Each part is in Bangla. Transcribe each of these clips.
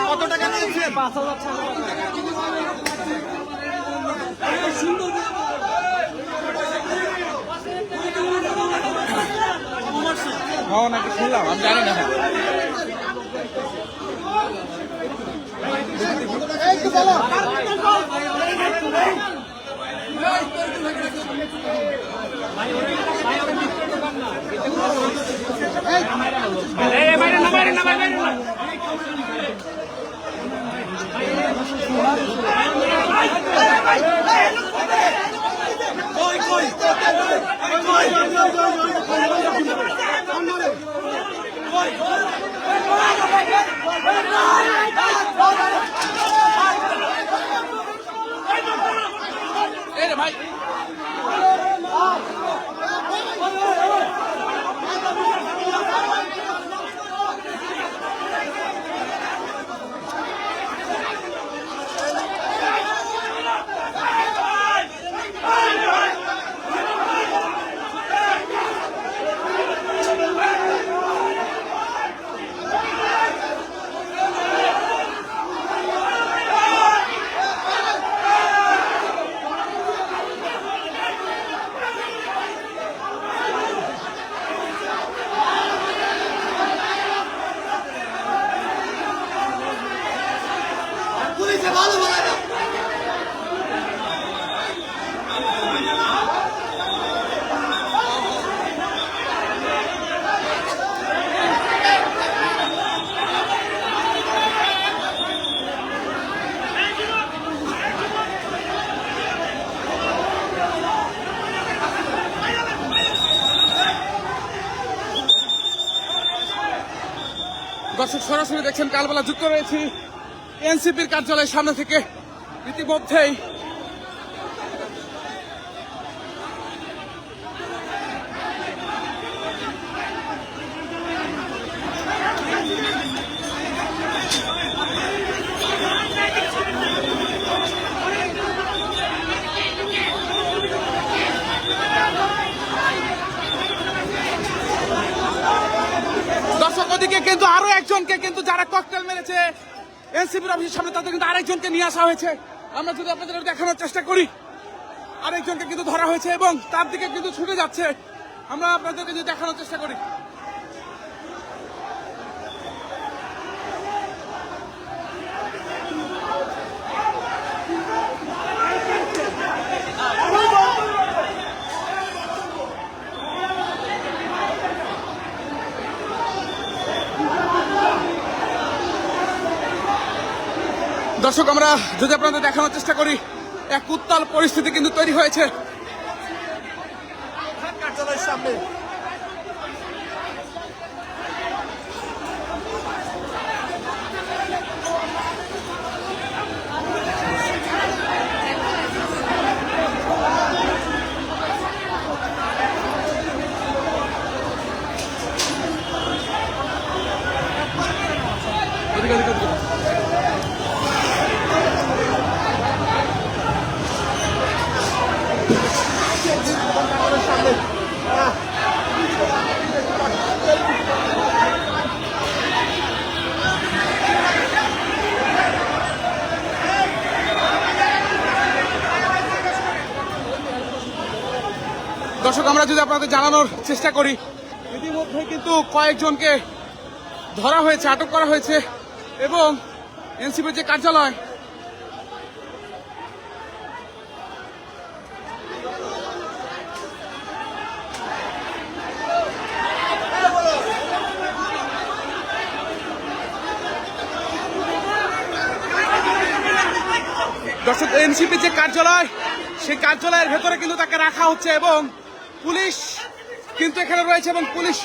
কত টাকা নিয়েছেন? 5,000 টাকা। সুন্দর নাকি শুনলাম, আমি জানি না। ভাই দর্শক সরাসরি দেখছেন কালবেলা যুক্ত রয়েছি এনসিপির কার্যালয়ের সামনে থেকে। ইতিমধ্যেই ওদিকে কিন্তু আরো একজনকে কিন্তু যারা ককটেল মেরেছে এনসিপির অফিসের সামনে তাদের কিন্তু আরেকজনকে নিয়ে আসা হয়েছে। আমরা যদি আপনাদের দেখানোর চেষ্টা করি, আরেকজনকে কিন্তু ধরা হয়েছে এবং তার দিকে কিন্তু ছুটে যাচ্ছে। আমরা আপনাদেরকে যদি দেখানোর চেষ্টা করি, দর্শক আমরা যদি আপনাদের দেখানোর চেষ্টা করি, এক উত্তাল পরিস্থিতি কিন্তু তৈরি হয়েছে কার্যালয়ের সামনে। দর্শক আমরা যদি আপনাদের জানানোর চেষ্টা করি, ইতিমধ্যে কিন্তু কয়েকজনকে ধরা হয়েছে, আটক করা হয়েছে এবং এনসিপির যে কার্যালয় দর্শক এনসিপির যে কার্যালয়, সেই কার্যালয়ের ভেতরে কিন্তু তাকে রাখা হচ্ছে এবং পুলিশ কিন্তু এখানে রয়েছে এবং পুলিশ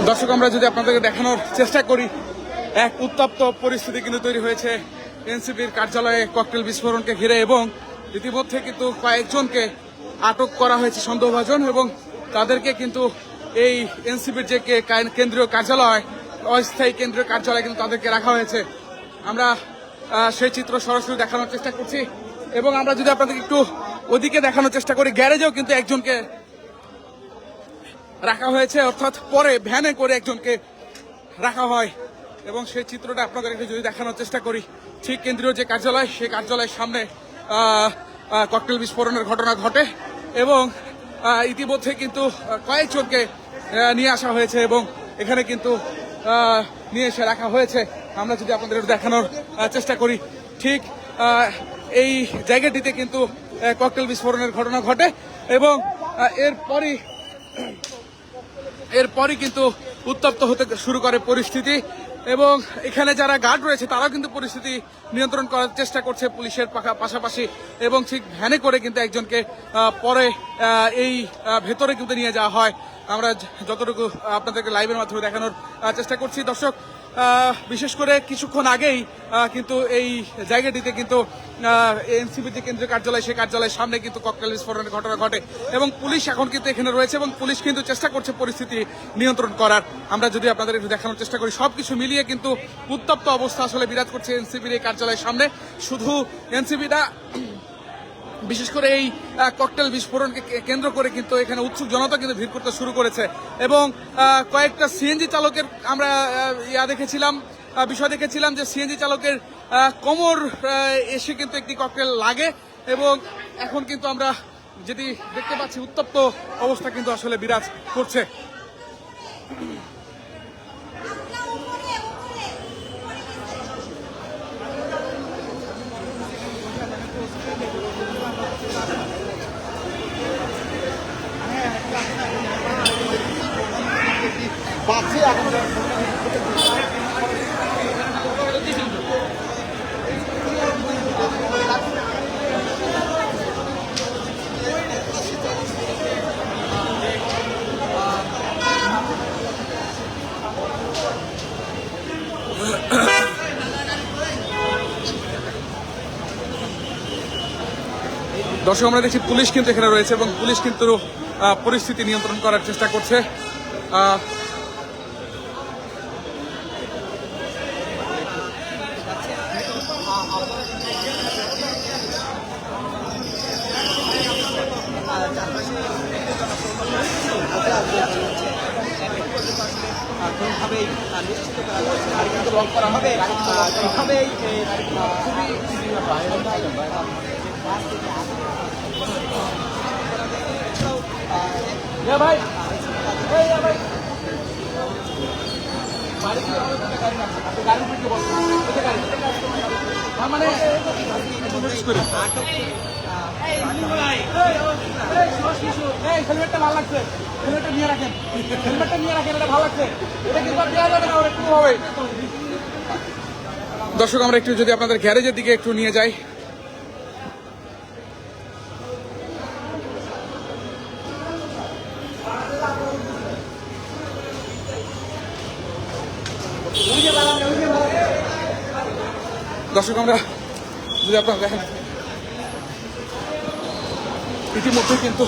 দর্শক, আমরা যদি আপনাদেরকে দেখানোর চেষ্টা করি, এক উত্তপ্ত পরিস্থিতি কিন্তু তৈরি হয়েছে এনসিপির কার্যালয়ে ককটেল বিস্ফোরণকে ঘিরে, এবং ইতিমধ্যে কিন্তু কয়েকজনকে আটক করা হয়েছে সন্দেহভাজন, এবং তাদেরকে কিন্তু এই এনসিপির যে কেন্দ্রীয় কার্যালয়, অস্থায়ী কেন্দ্রীয় কার্যালয়ে কিন্তু তাদেরকে রাখা হয়েছে। আমরা সেই চিত্র সরাসরি দেখানোর চেষ্টা করছি, এবং আমরা যদি আপনাদেরকে একটু ওদিকে দেখানোর চেষ্টা করি, গ্যারেজেও কিন্তু একজনকে রাখা হয়েছে, অর্থাৎ পরে ভ্যানে করে একজনকে রাখা হয়, এবং সেই চিত্রটা আপনাদেরকে যদি দেখানোর চেষ্টা করি, ঠিক কেন্দ্রীয় যে কার্যালয়, সেই কার্যালয়ের সামনে ককটেল বিস্ফোরণের ঘটনা ঘটে, এবং ইতিমধ্যে কিন্তু কয়েকজনকে নিয়ে আসা হয়েছে এবং এখানে কিন্তু নিয়ে এসে রাখা হয়েছে। আমরা যদি আপনাদের দেখানোর চেষ্টা করি, ঠিক এই জায়গাটিতে কিন্তু ককটেল বিস্ফোরণের ঘটনা ঘটে, এবং এরপরই কিন্তু উত্তপ্ত হতে শুরু করে পরিস্থিতি, এবং এখানে যারা গার্ড রয়েছে তারাও কিন্তু পরিস্থিতি নিয়ন্ত্রণ করার চেষ্টা করছে পুলিশের পাশাপাশি, এবং ঠিক ভ্যানে করে কিন্তু একজনকে পরে এই ভেতরে কিন্তু নিয়ে যাওয়া হয়। আমরা যতটুকু আপনাদেরকে লাইভের মাধ্যমে দেখানোর চেষ্টা করছি। দর্শক, বিশেষ করে কিছুক্ষণ আগেই কিন্তু এই জায়গাটিতে কিন্তু এনসিপির যে কেন্দ্রীয় কার্যালয়, সেই কার্যালয়ের সামনে কিন্তু ককটেল বিস্ফোরণের ঘটনা ঘটে, এবং পুলিশ এখন কিন্তু এখানে রয়েছে, এবং পুলিশ কিন্তু চেষ্টা করছে পরিস্থিতি নিয়ন্ত্রণ করার। আমরা যদি আপনাদের একটু দেখানোর চেষ্টা করি, সবকিছু মিলিয়ে কিন্তু উত্তপ্ত অবস্থা আসলে বিরাজ করছে এনসিপির এই কার্যালয়ের সামনে। শুধু এনসিপিটা, বিশেষ করে এই ককটেল বিস্ফোরণকে কেন্দ্র করে কিন্তু এখানে উৎসুক জনতা কিন্তু ভিড় করতে শুরু করেছে, এবং কয়েকটা সিএনজি চালকের আমরা বিষয় দেখেছিলাম যে সিএনজি চালকের কোমর এসে কিন্তু একটি ককটেল লাগে, এবং এখন কিন্তু আমরা যেটি দেখতে পাচ্ছি, উত্তপ্ত অবস্থা কিন্তু আসলে বিরাজ করছে। দর্শক, আমরা দেখছি পুলিশ কিন্তু এখানে রয়েছে, এবং পুলিশ কিন্তু পরিস্থিতি নিয়ন্ত্রণ করার চেষ্টা করছে। হেলমেটটা ভালো লাগছে, হেলমেটটা নিয়ে রাখেন, এটা ভালো লাগছে, এটা কিন্তু দেওয়া যাবে না একটু হবে। দর্শক, আমরা একটু যদি আপনাদের গ্যারেজের দিকে একটু নিয়ে যাই, দর্শক আমরা যদি আপনারা দেখেন, ইতিমধ্যে কিন্তু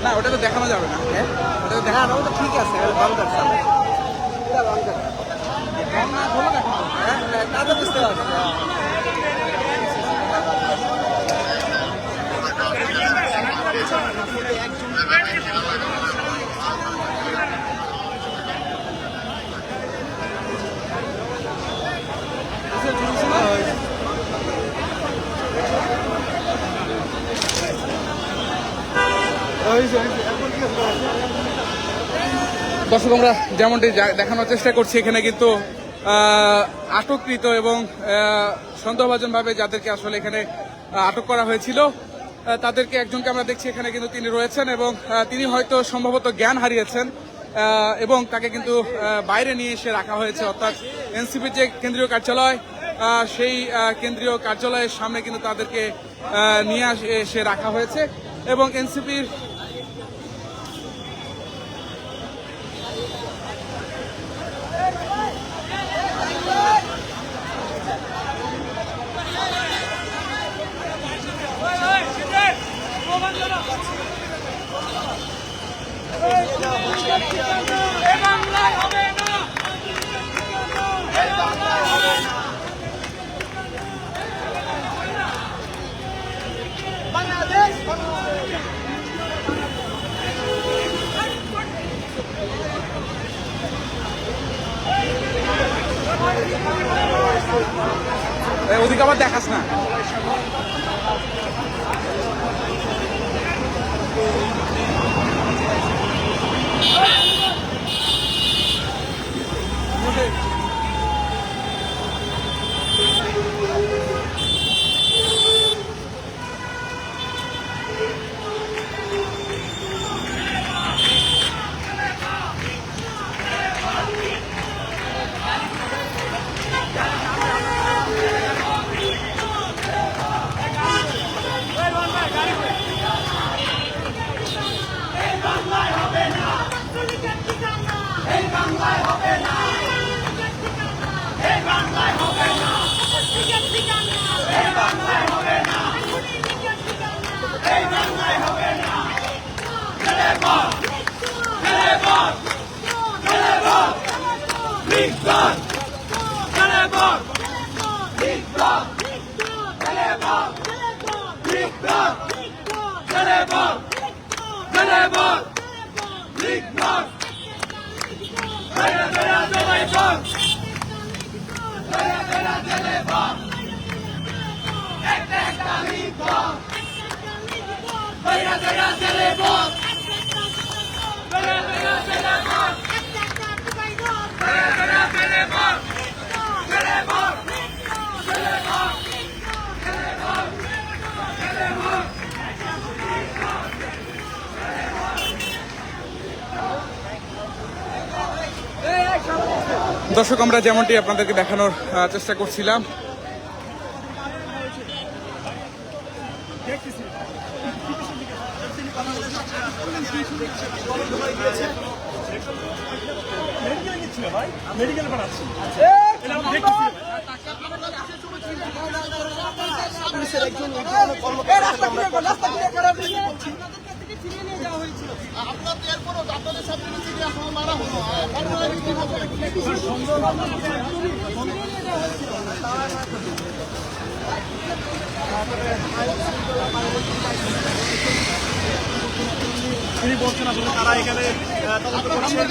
না ওটা তো দেখানো যাবে না, ওটা তো দেখানো তো ঠিক আছে, বুঝতে পারছি। দর্শক আমরা যেমনটি দেখানোর চেষ্টা করছি, এখানে কিন্তু আটককৃত এবং সন্দেহভাজনভাবে যাদেরকে আসলে এখানে আটক করা হয়েছিল তাদেরকে একজনকে আমরা দেখছি এখানে কিন্তু তিনি রয়েছেন এবং তিনি হয়তো সম্ভবত জ্ঞান হারিয়েছেন এবং তাকে কিন্তু বাইরে নিয়ে এসে রাখা হয়েছে, অর্থাৎ এনসিপির যে কেন্দ্রীয় কার্যালয় সেই কেন্দ্রীয় কার্যালয়ের সামনে কিন্তু তাদেরকে নিয়ে এসে রাখা হয়েছে এবং এনসিপির ওদিকে আবার দেখাস না। দর্শক আমরা যেমনটি আপনাদেরকে দেখানোর চেষ্টা করছিলাম, তিনি বলছেন আসলে তারা এখানে তদন্ত করছেন,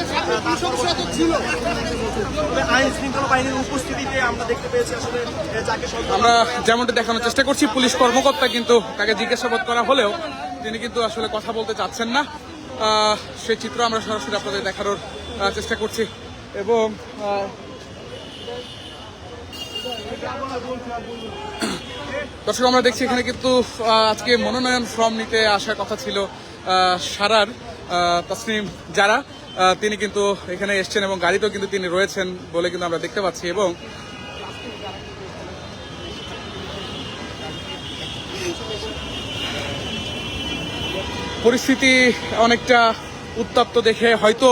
আইন শৃঙ্খলা বাহিনীর উপস্থিতিতে আমরা দেখতে পেয়েছি আসলে যাকে আমরা যেমনটি দেখানোর চেষ্টা করছি পুলিশ কর্মকর্তা কিন্তু তাকে জিজ্ঞাসাবাদ করা হলেও তিনি কিন্তু আসলে কথা বলতে চাচ্ছেন না, সেই চিত্র আমরা সরাসরি আপনাদের দেখানোর চেষ্টা করছি এবং দর্শক আমরা দেখছি এখানে কিন্তু আজকে মনোনয়ন ফর্ম নিতে আসার কথা ছিল সারার তাসনিম যারা, তিনি কিন্তু এখানে এসছেন এবং গাড়িতেও কিন্তু তিনি রয়েছেন বলে কিন্তু আমরা দেখতে পাচ্ছি এবং পরিস্থিতি অনেকটা উত্তপ্ত দেখে হয়তো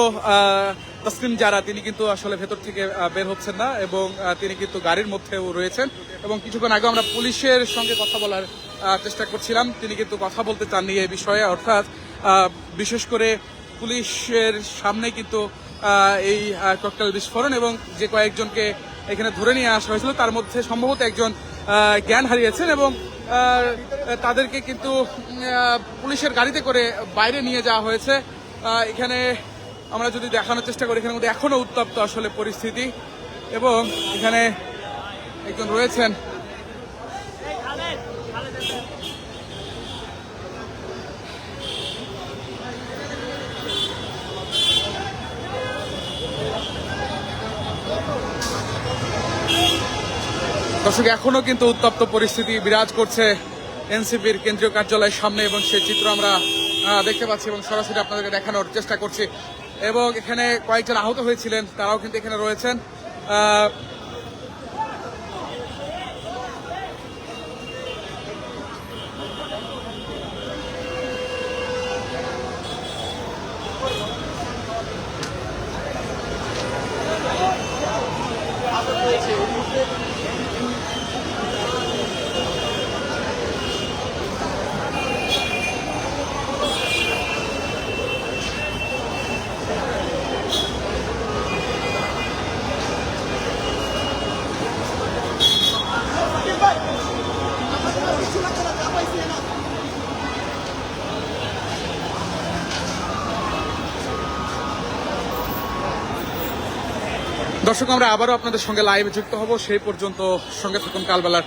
তসলিম যারা তিনি কিন্তু আসলে ভেতর থেকে বের হচ্ছেন না এবং তিনি কিন্তু গাড়ির মধ্যেও রয়েছেন এবং কিছুক্ষণ আগে আমরা পুলিশের সঙ্গে কথা বলার চেষ্টা করছিলাম, তিনি কিন্তু কথা বলতে চাননি এই বিষয়ে, অর্থাৎ বিশেষ করে পুলিশের সামনে কিন্তু এই ককটেল বিস্ফোরণ এবং যে কয়েকজনকে এখানে ধরে নিয়ে আসা হয়েছিল তার মধ্যে সম্ভবত একজন জ্ঞান হারিয়েছেন এবং তাদেরকে কিন্তু পুলিশের গাড়িতে করে বাইরে নিয়ে যাওয়া হয়েছে। এখানে আমরা যদি দেখানোর চেষ্টা করি এখানে মধ্যে এখনো উত্তপ্ত আসলে পরিস্থিতি এবং এখানে একজন রয়েছেন দর্শক, এখনো কিন্তু উত্তপ্ত পরিস্থিতি বিরাজ করছে এনসিপির কেন্দ্রীয় কার্যালয়ের সামনে এবং সেই চিত্র আমরা দেখতে পাচ্ছি এবং সরাসরি আপনাদেরকে দেখানোর চেষ্টা করছি এবং এখানে কয়েকজন আহত হয়েছিলেন তারাও কিন্তু এখানে রয়েছেন। দর্শক, আমরা আবারও আপনাদের সঙ্গে লাইভে যুক্ত হব, সেই পর্যন্ত সঙ্গে থাকুন কালবেলার